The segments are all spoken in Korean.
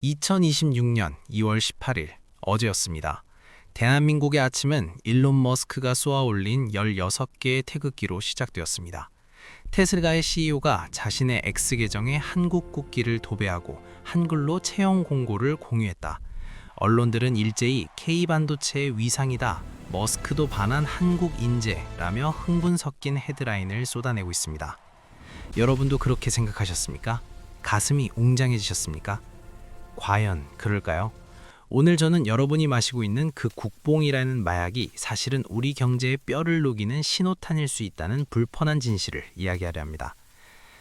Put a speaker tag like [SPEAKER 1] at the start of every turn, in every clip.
[SPEAKER 1] 2026년 2월 18일 어제였습니다. 대한민국의 아침은 일론 머스크가 쏘아올린 16개의 태극기로 시작되었습니다. 테슬라의 CEO가 자신의 X 계정에 한국 국기를 도배하고 한글로 채용 공고를 공유했다. 언론들은 일제히 K반도체의 위상이다, 머스크도 반한 한국 인재라며 흥분 섞인 헤드라인을 쏟아내고 있습니다. 여러분도 그렇게 생각하셨습니까? 가슴이 웅장해지셨습니까? 과연 그럴까요? 오늘 저는 여러분이 마시고 있는 그 국뽕이라는 마약이 사실은 우리 경제의 뼈를 녹이는 신호탄일 수 있다는 불편한 진실을 이야기하려 합니다.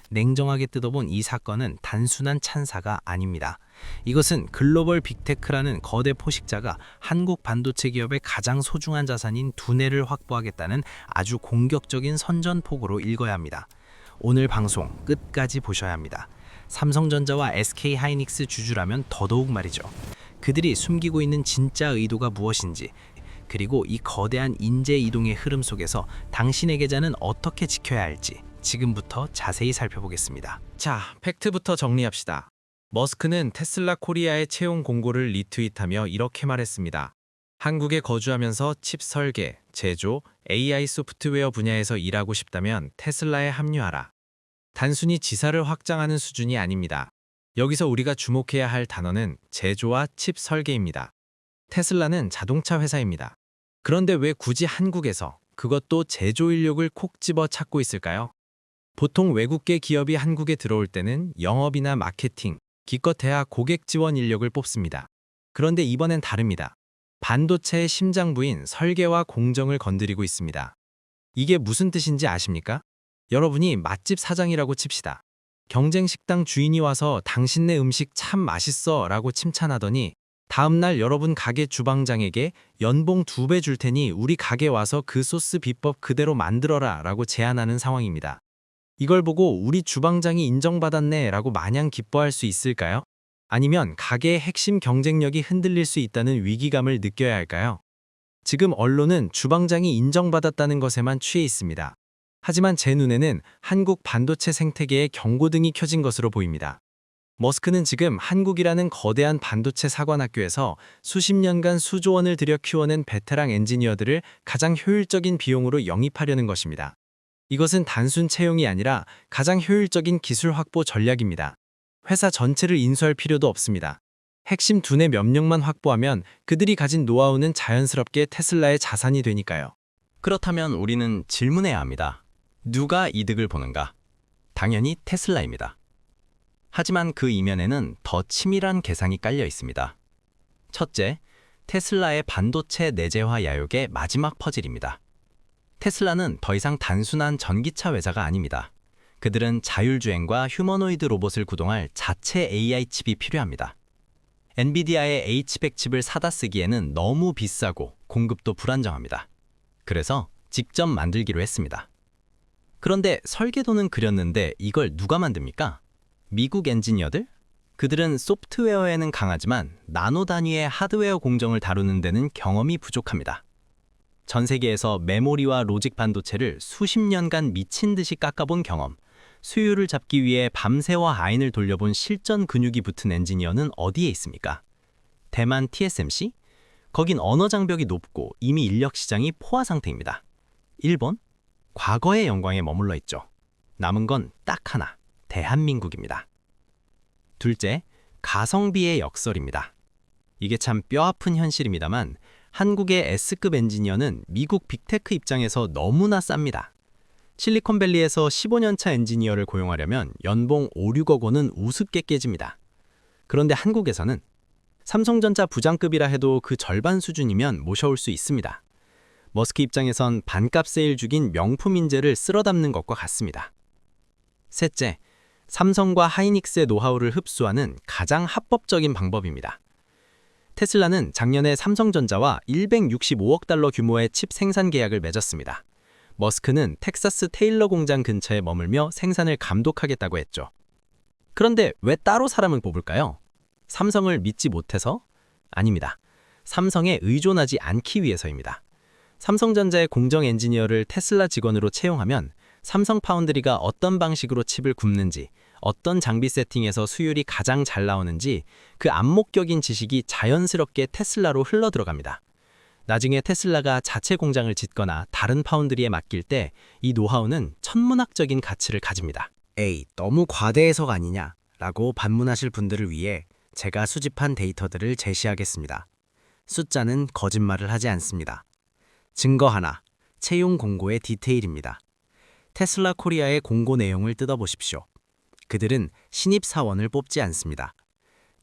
[SPEAKER 1] 냉정하게 뜯어본 이 사건은 단순한 찬사가 아닙니다. 이것은 글로벌 빅테크라는 거대 포식자가 한국 반도체 기업의 가장 소중한 자산인 두뇌를 확보하겠다는 아주 공격적인 선전포고로 읽어야 합니다. 오늘 방송 끝까지 보셔야 합니다. 삼성전자와 SK하이닉스 주주라면 더더욱 말이죠. 그들이 숨기고 있는 진짜 의도가 무엇인지, 그리고 이 거대한 인재 이동의 흐름 속에서 당신의 계좌는 어떻게 지켜야 할지 지금부터 자세히 살펴보겠습니다.
[SPEAKER 2] 자, 팩트부터 정리합시다. 머스크는 테슬라 코리아의 채용 공고를 리트윗하며 이렇게 말했습니다. 한국에 거주하면서 칩 설계, 제조, AI 소프트웨어 분야에서 일하고 싶다면 테슬라에 합류하라. 단순히 지사를 확장하는 수준이 아닙니다. 여기서 우리가 주목해야 할 단어는 제조와 칩 설계입니다. 테슬라는 자동차 회사입니다. 그런데 왜 굳이 한국에서, 그것도 제조 인력을 콕 집어 찾고 있을까요? 보통 외국계 기업이 한국에 들어올 때는 영업이나 마케팅, 기껏해야 고객 지원 인력을 뽑습니다. 그런데 이번엔 다릅니다. 반도체의 심장부인 설계와 공정을 건드리고 있습니다. 이게 무슨 뜻인지 아십니까? 여러분이 맛집 사장이라고 칩시다. 경쟁 식당 주인이 와서 당신네 음식 참 맛있어 라고 칭찬하더니 다음날 여러분 가게 주방장에게 연봉 2배 줄 테니 우리 가게 와서 그 소스 비법 그대로 만들어라 라고 제안하는 상황입니다. 이걸 보고 우리 주방장이 인정받았네 라고 마냥 기뻐할 수 있을까요? 아니면 가게의 핵심 경쟁력이 흔들릴 수 있다는 위기감을 느껴야 할까요? 지금 언론은 주방장이 인정받았다는 것에만 취해 있습니다. 하지만 제 눈에는 한국 반도체 생태계에 경고등이 켜진 것으로 보입니다. 머스크는 지금 한국이라는 거대한 반도체 사관학교에서 수십 년간 수조 원을 들여 키워낸 베테랑 엔지니어들을 가장 효율적인 비용으로 영입하려는 것입니다. 이것은 단순 채용이 아니라 가장 효율적인 기술 확보 전략입니다. 회사 전체를 인수할 필요도 없습니다. 핵심 두뇌 몇 명만 확보하면 그들이 가진 노하우는 자연스럽게 테슬라의 자산이 되니까요.
[SPEAKER 3] 그렇다면 우리는 질문해야 합니다. 누가 이득을 보는가? 당연히 테슬라입니다. 하지만 그 이면에는 더 치밀한 계산이 깔려 있습니다. 첫째, 테슬라의 반도체 내재화 야욕의 마지막 퍼즐입니다. 테슬라는 더 이상 단순한 전기차 회사가 아닙니다. 그들은 자율주행과 휴머노이드 로봇을 구동할 자체 AI 칩이 필요합니다. 엔비디아의 H100 칩을 사다 쓰기에는 너무 비싸고 공급도 불안정합니다. 그래서 직접 만들기로 했습니다. 그런데 설계도는 그렸는데 이걸 누가 만듭니까? 미국 엔지니어들? 그들은 소프트웨어에는 강하지만 나노 단위의 하드웨어 공정을 다루는 데는 경험이 부족합니다. 전 세계에서 메모리와 로직 반도체를 수십 년간 미친 듯이 깎아본 경험, 수율을 잡기 위해 밤새와 아인을 돌려본 실전 근육이 붙은 엔지니어는 어디에 있습니까? 대만 TSMC? 거긴 언어 장벽이 높고 이미 인력 시장이 포화 상태입니다. 일본? 과거의 영광에 머물러 있죠. 남은 건 딱 하나, 대한민국입니다. 둘째, 가성비의 역설입니다. 이게 참 뼈아픈 현실입니다만 한국의 S급 엔지니어는 미국 빅테크 입장에서 너무나 쌉니다. 실리콘밸리에서 15년차 엔지니어를 고용하려면 연봉 5, 6억 원은 우습게 깨집니다. 그런데 한국에서는 삼성전자 부장급이라 해도 그 절반 수준이면 모셔올 수 있습니다. 머스크 입장에선 반값 세일 중인 명품 인재를 쓸어 담는 것과 같습니다. 셋째, 삼성과 하이닉스의 노하우를 흡수하는 가장 합법적인 방법입니다. 테슬라는 작년에 삼성전자와 165억 달러 규모의 칩 생산 계약을 맺었습니다. 머스크는 텍사스 테일러 공장 근처에 머물며 생산을 감독하겠다고 했죠. 그런데 왜 따로 사람을 뽑을까요? 삼성을 믿지 못해서? 아닙니다. 삼성에 의존하지 않기 위해서입니다. 삼성전자의 공정 엔지니어를 테슬라 직원으로 채용하면 삼성 파운드리가 어떤 방식으로 칩을 굽는지, 어떤 장비 세팅에서 수율이 가장 잘 나오는지 그 안목적인 지식이 자연스럽게 테슬라로 흘러 들어갑니다. 나중에 테슬라가 자체 공장을 짓거나 다른 파운드리에 맡길 때 이 노하우는 천문학적인 가치를 가집니다.
[SPEAKER 4] 에이, 너무 과대해석 아니냐? 라고 반문하실 분들을 위해 제가 수집한 데이터들을 제시하겠습니다. 숫자는 거짓말을 하지 않습니다. 증거 하나, 채용 공고의 디테일입니다. 테슬라 코리아의 공고 내용을 뜯어보십시오. 그들은 신입 사원을 뽑지 않습니다.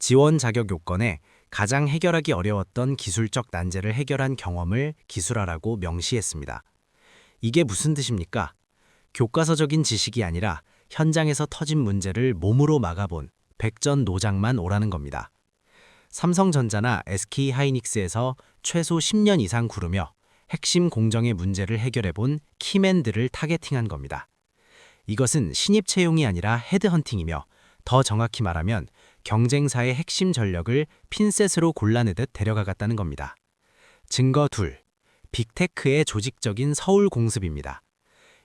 [SPEAKER 4] 지원 자격 요건에 가장 해결하기 어려웠던 기술적 난제를 해결한 경험을 기술하라고 명시했습니다. 이게 무슨 뜻입니까? 교과서적인 지식이 아니라 현장에서 터진 문제를 몸으로 막아본 백전노장만 오라는 겁니다. 삼성전자나 SK하이닉스에서 최소 10년 이상 구르며 핵심 공정의 문제를 해결해본 키맨들을 타겟팅한 겁니다. 이것은 신입 채용이 아니라 헤드헌팅이며 더 정확히 말하면 경쟁사의 핵심 전력을 핀셋으로 골라내듯 데려가갔다는 겁니다. 증거 둘, 빅테크의 조직적인 서울 공습입니다.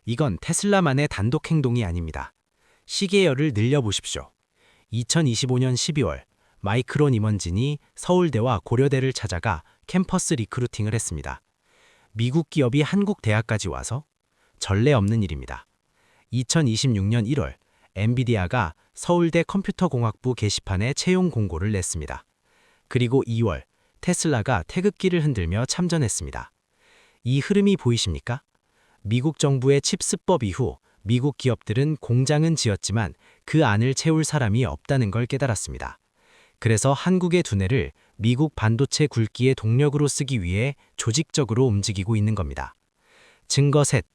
[SPEAKER 4] 이건 테슬라만의 단독 행동이 아닙니다. 시계열을 늘려보십시오. 2025년 12월 마이크론 임원진이 서울대와 고려대를 찾아가 캠퍼스 리크루팅을 했습니다. 미국 기업이 한국 대학까지 와서? 전례 없는 일입니다. 2026년 1월 엔비디아가 서울대 컴퓨터공학부 게시판에 채용 공고를 냈습니다. 그리고 2월 테슬라가 태극기를 흔들며 참전했습니다. 이 흐름이 보이십니까? 미국 정부의 칩스법 이후 미국 기업들은 공장은 지었지만 그 안을 채울 사람이 없다는 걸 깨달았습니다. 그래서 한국의 두뇌를 미국 반도체 굵기의 동력으로 쓰기 위해 조직적으로 움직이고 있는 겁니다. 증거 셋,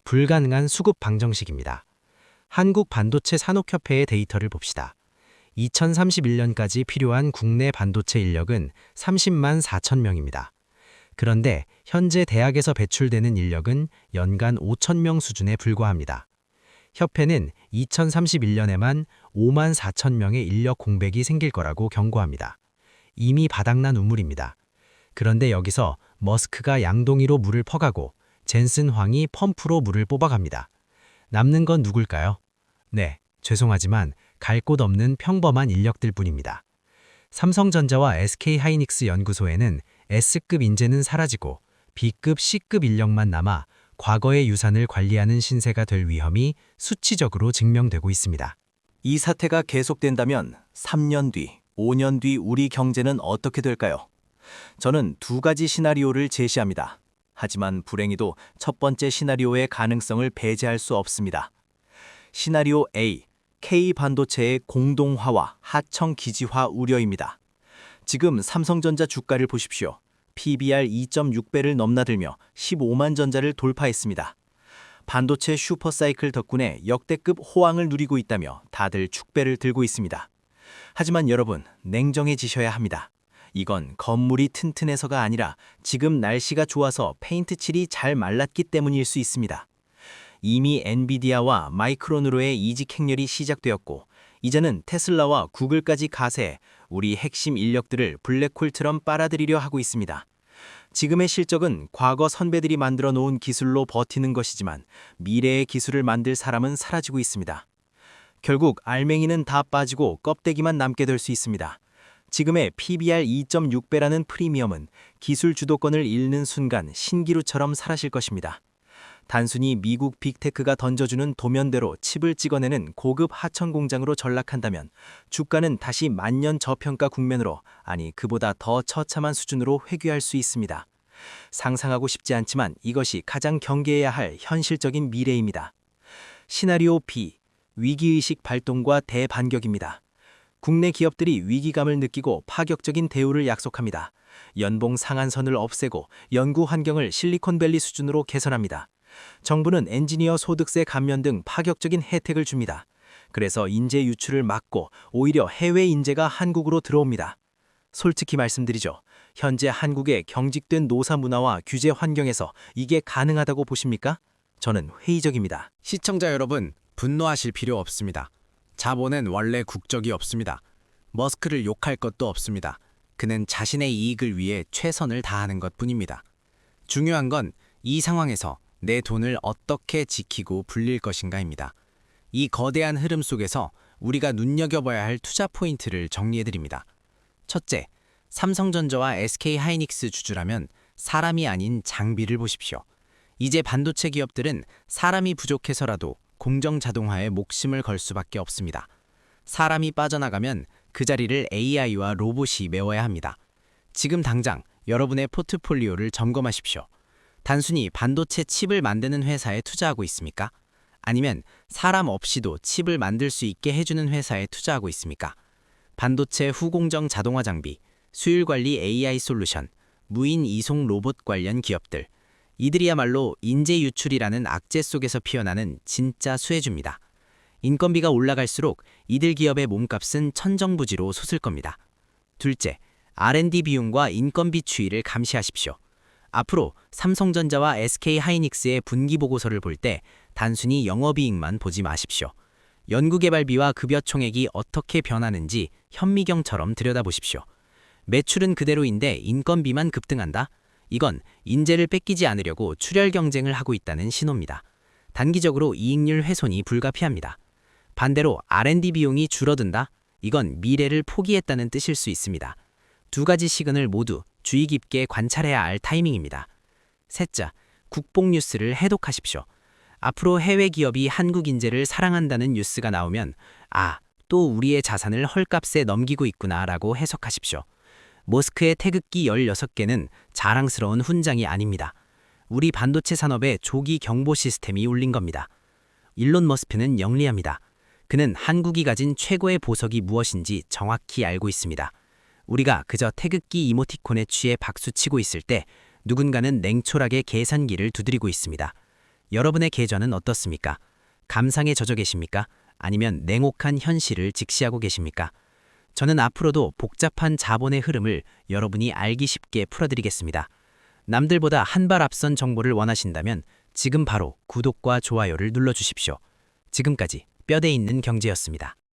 [SPEAKER 4] 불가능한 수급 방정식입니다. 한국 반도체 산업협회의 데이터를 봅시다. 2031년까지 필요한 국내 반도체 인력은 30만 4천 명입니다. 그런데 현재 대학에서 배출되는 인력은 연간 5천 명 수준에 불과합니다. 협회는 2031년에만 5만 4천 명의 인력 공백이 생길 거라고 경고합니다. 이미 바닥난 우물입니다. 그런데 여기서 머스크가 양동이로 물을 퍼가고 젠슨 황이 펌프로 물을 뽑아갑니다. 남는 건 누굴까요? 네, 죄송하지만 갈 곳 없는 평범한 인력들 뿐입니다. 삼성전자와 SK하이닉스 연구소에는 S급 인재는 사라지고 B급, C급 인력만 남아 과거의 유산을 관리하는 신세가 될 위험이 수치적으로 증명되고 있습니다.
[SPEAKER 5] 이 사태가 계속된다면 3년 뒤, 5년 뒤 우리 경제는 어떻게 될까요? 저는 두 가지 시나리오를 제시합니다. 하지만 불행히도 첫 번째 시나리오의 가능성을 배제할 수 없습니다. 시나리오 A, K 반도체의 공동화와 하청 기지화 우려입니다. 지금 삼성전자 주가를 보십시오. PBR 2.6배를 넘나들며 15만 전자를 돌파했습니다. 반도체 슈퍼사이클 덕분에 역대급 호황을 누리고 있다며 다들 축배를 들고 있습니다. 하지만 여러분, 냉정해지셔야 합니다. 이건 건물이 튼튼해서가 아니라 지금 날씨가 좋아서 페인트 칠이 잘 말랐기 때문일 수 있습니다. 이미 엔비디아와 마이크론으로의 이직 행렬이 시작되었고 이제는 테슬라와 구글까지 가세해 우리 핵심 인력들을 블랙홀처럼 빨아들이려 하고 있습니다. 지금의 실적은 과거 선배들이 만들어 놓은 기술로 버티는 것이지만 미래의 기술을 만들 사람은 사라지고 있습니다. 결국 알맹이는 다 빠지고 껍데기만 남게 될 수 있습니다. 지금의 PBR 2.6배라는 프리미엄은 기술 주도권을 잃는 순간 신기루처럼 사라질 것입니다. 단순히 미국 빅테크가 던져주는 도면대로 칩을 찍어내는 고급 하청 공장으로 전락한다면 주가는 다시 만년 저평가 국면으로, 아니 그보다 더 처참한 수준으로 회귀할 수 있습니다. 상상하고 싶지 않지만 이것이 가장 경계해야 할 현실적인 미래입니다. 시나리오 B, 위기의식 발동과 대반격입니다. 국내 기업들이 위기감을 느끼고 파격적인 대우를 약속합니다. 연봉 상한선을 없애고 연구 환경을 실리콘밸리 수준으로 개선합니다. 정부는 엔지니어 소득세 감면 등 파격적인 혜택을 줍니다. 그래서 인재 유출을 막고 오히려 해외 인재가 한국으로 들어옵니다. 솔직히 말씀드리죠. 현재 한국의 경직된 노사 문화와 규제 환경에서 이게 가능하다고 보십니까? 저는 회의적입니다.
[SPEAKER 4] 시청자 여러분, 분노하실 필요 없습니다. 자본은 원래 국적이 없습니다. 머스크를 욕할 것도 없습니다. 그는 자신의 이익을 위해 최선을 다하는 것뿐입니다. 중요한 건 이 상황에서 내 돈을 어떻게 지키고 불릴 것인가입니다. 이 거대한 흐름 속에서 우리가 눈여겨봐야 할 투자 포인트를 정리해드립니다. 첫째, 삼성전자와 SK하이닉스 주주라면 사람이 아닌 장비를 보십시오. 이제 반도체 기업들은 사람이 부족해서라도 공정 자동화에 목숨을 걸 수밖에 없습니다. 사람이 빠져나가면 그 자리를 AI와 로봇이 메워야 합니다. 지금 당장 여러분의 포트폴리오를 점검하십시오. 단순히 반도체 칩을 만드는 회사에 투자하고 있습니까? 아니면 사람 없이도 칩을 만들 수 있게 해주는 회사에 투자하고 있습니까? 반도체 후공정 자동화 장비, 수율 관리 AI 솔루션, 무인 이송 로봇 관련 기업들, 이들이야말로 인재 유출이라는 악재 속에서 피어나는 진짜 수혜주입니다. 인건비가 올라갈수록 이들 기업의 몸값은 천정부지로 솟을 겁니다. 둘째, R&D 비용과 인건비 추이를 감시하십시오. 앞으로 삼성전자와 SK하이닉스의 분기 보고서를 볼 때 단순히 영업이익만 보지 마십시오. 연구개발비와 급여 총액이 어떻게 변하는지 현미경처럼 들여다보십시오. 매출은 그대로인데 인건비만 급등한다? 이건 인재를 뺏기지 않으려고 출혈 경쟁을 하고 있다는 신호입니다. 단기적으로 이익률 훼손이 불가피합니다. 반대로 R&D 비용이 줄어든다? 이건 미래를 포기했다는 뜻일 수 있습니다. 두 가지 시그널 모두 주의 깊게 관찰해야 할 타이밍입니다. 셋째, 국뽕 뉴스를 해독하십시오. 앞으로 해외 기업이 한국 인재를 사랑한다는 뉴스가 나오면 또 우리의 자산을 헐값에 넘기고 있구나라고 해석하십시오. 머스크의 태극기 16개는 자랑스러운 훈장이 아닙니다. 우리 반도체 산업의 조기 경보 시스템이 울린 겁니다. 일론 머스크는 영리합니다. 그는 한국이 가진 최고의 보석이 무엇인지 정확히 알고 있습니다. 우리가 그저 태극기 이모티콘에 취해 박수치고 있을 때 누군가는 냉철하게 계산기를 두드리고 있습니다. 여러분의 계좌는 어떻습니까? 감상에 젖어 계십니까? 아니면 냉혹한 현실을 직시하고 계십니까? 저는 앞으로도 복잡한 자본의 흐름을 여러분이 알기 쉽게 풀어드리겠습니다. 남들보다 한 발 앞선 정보를 원하신다면 지금 바로 구독과 좋아요를 눌러주십시오. 지금까지 뼈대 있는 경제였습니다.